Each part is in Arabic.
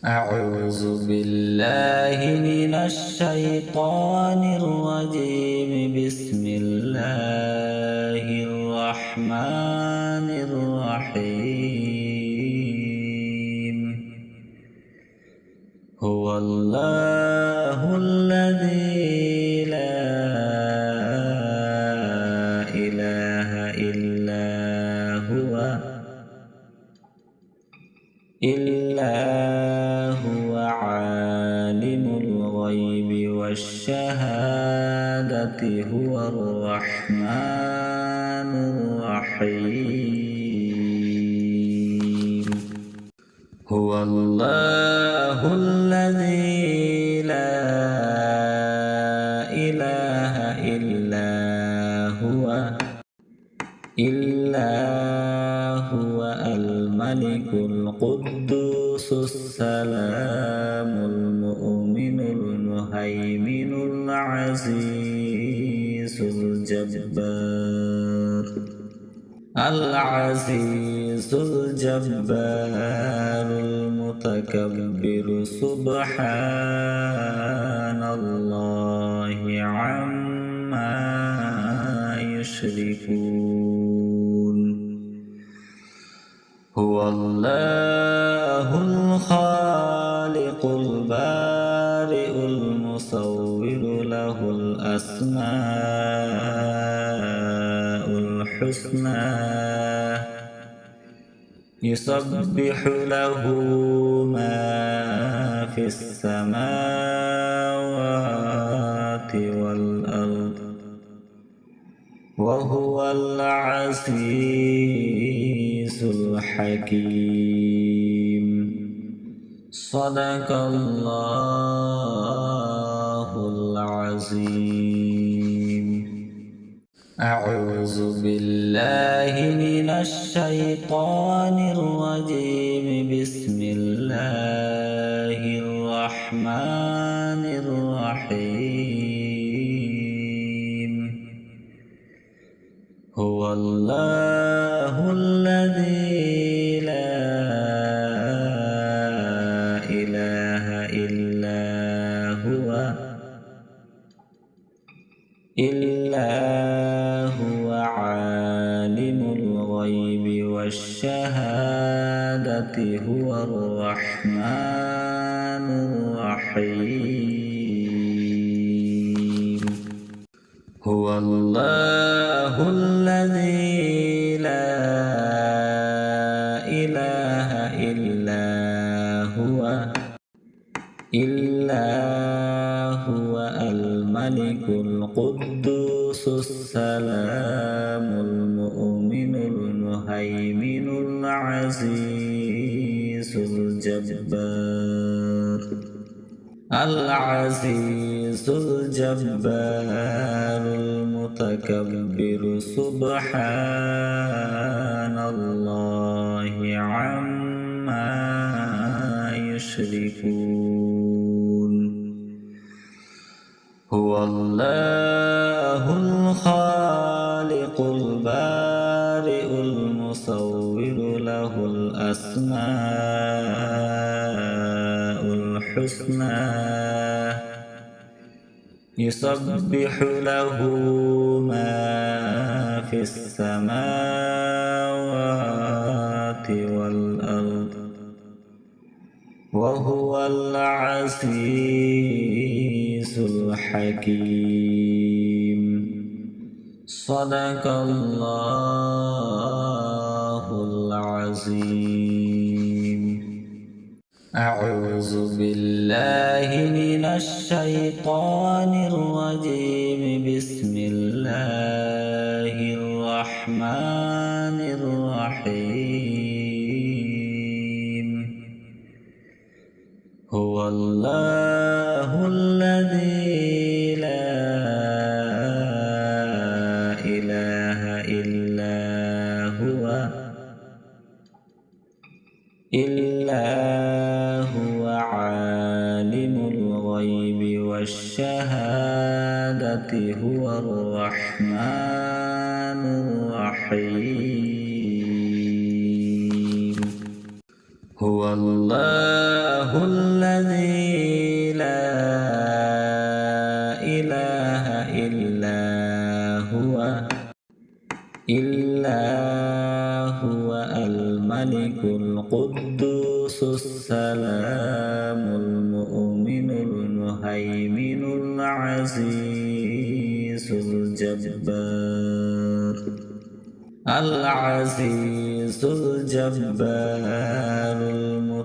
أعوذ بالله من الشيطان الرجيم. بسم الله الرحمن الرحيم. هو الله الذي لا إله إلا هو عالم الغيب والشهادة هو الرحمن الرحيم. هو الله الذي لا إله إلا هو الملك القدوس السلام المؤمن المهيمن العزيز الجبار المتكبر. سبحان الله عما يشركون. هو الله الخالق البارئ المصور له الأسماء الحسنى يسبح له ما في السماوات والأرض وهو العزيز الحكيم. صدق الله العظيم. أعوذ بالله من الشيطان الرجيم. بسم الله الرحمن الرحيم. هو الله الذي لا إله إلا هو عالم الغيب والشهادة هو الرحمن الرحيم. هو الله الذي لا إله إلا هو الملك القدوس السلام المؤمن المهيمن العزيز الجبار المتكبر. سبحان الله عما يشركون. هو الله الخالق البارئ المصور له الأسماء الحسنى يسبح له ما في السماوات والأرض وهو العزيز الحكيم. صدق الله العظيم. أعوذ بالله من الشيطان الرجيم. بسم الله الرحمن الرحيم. هو الله الذي لا إله إلا هو عالم الغيب والشهادة هو الرحمن الرحيم. هو الله الذي لا إله إلا هو الملك القدوس السلام المؤمن المهيمن العزيز الجبار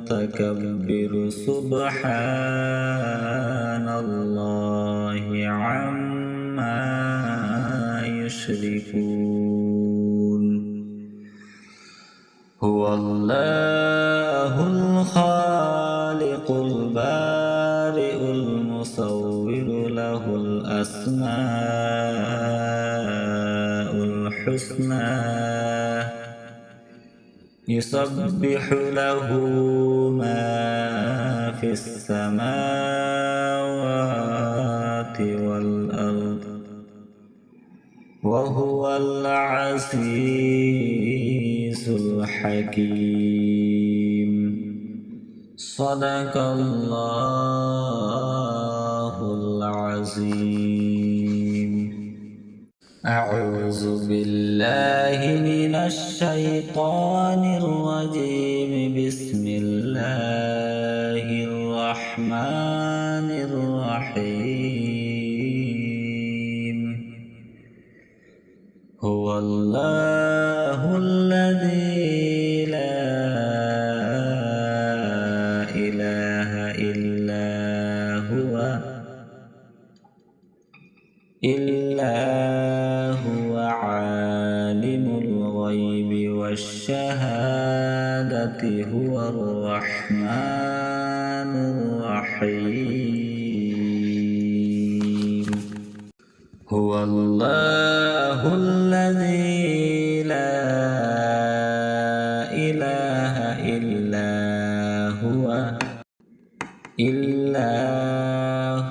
المتكبر سبحان الله عما يشركون هو الله الخالق البارئ المصور له الأسماء الحسنى يسبح له ما في السماوات والأرض وهو العزيز الحكيم صدق الله العظيم أعوذ بالله من الشيطان الرجيم بسم الله الرحمن الرحيم هو الله الذي لا إله إلا هو عالم الغيب والشهادة هو الرحمن الرحيم هو الله الذي لا إله إلا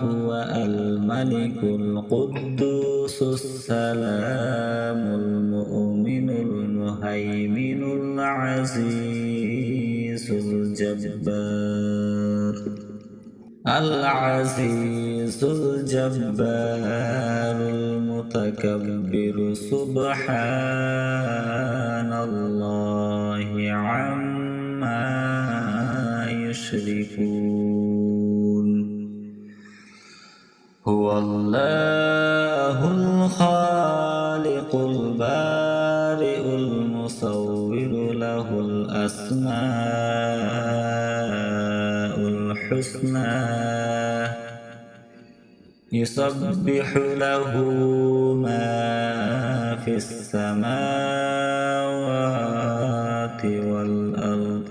هو الملك القدوس السلام المؤمن المهيمن العزيز الجبار المتكبر سبحان الله عما يشركون هو الله الخالق البارئ المصور له الأسماء الحسنى يسبح له ما في السماوات والأرض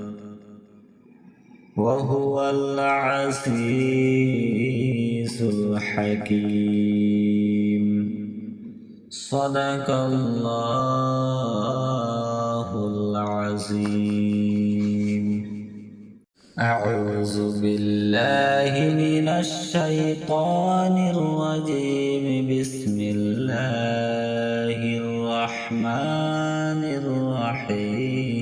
وهو العزيز الحكيم صدق الله العظيم أعوذ بالله من الشيطان الرجيم بسم الله الرحمن الرحيم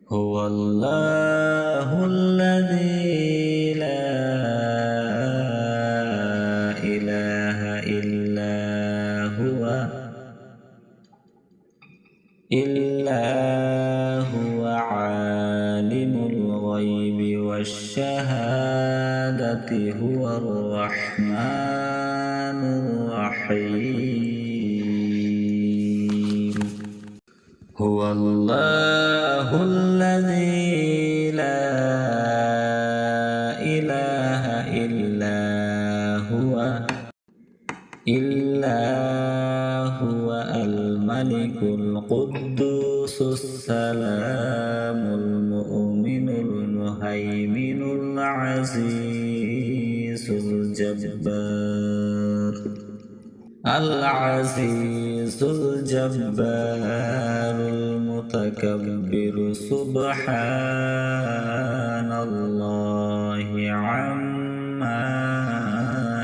هو الله الذي لا إله إلا هو عالم الغيب والشهادة هو الرحمن الرحيم هو الله الذي لا إله إلا هو الملك القدوس السلام المؤمن المهيمن العزيز الجبار المتكبر سبحان الله عما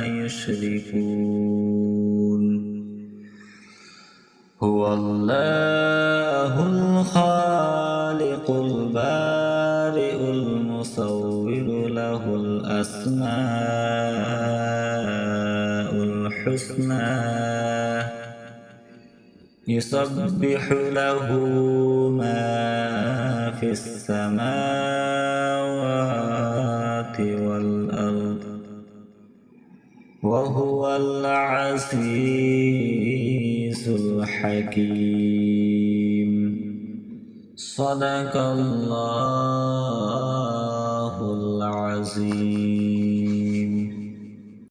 يشركون هو الله الخالق الخالق البارئ المصور له الأسماء الحسنى يسبح له ما في السماوات والأرض وهو العزيز الحكيم صدق الله العظيم.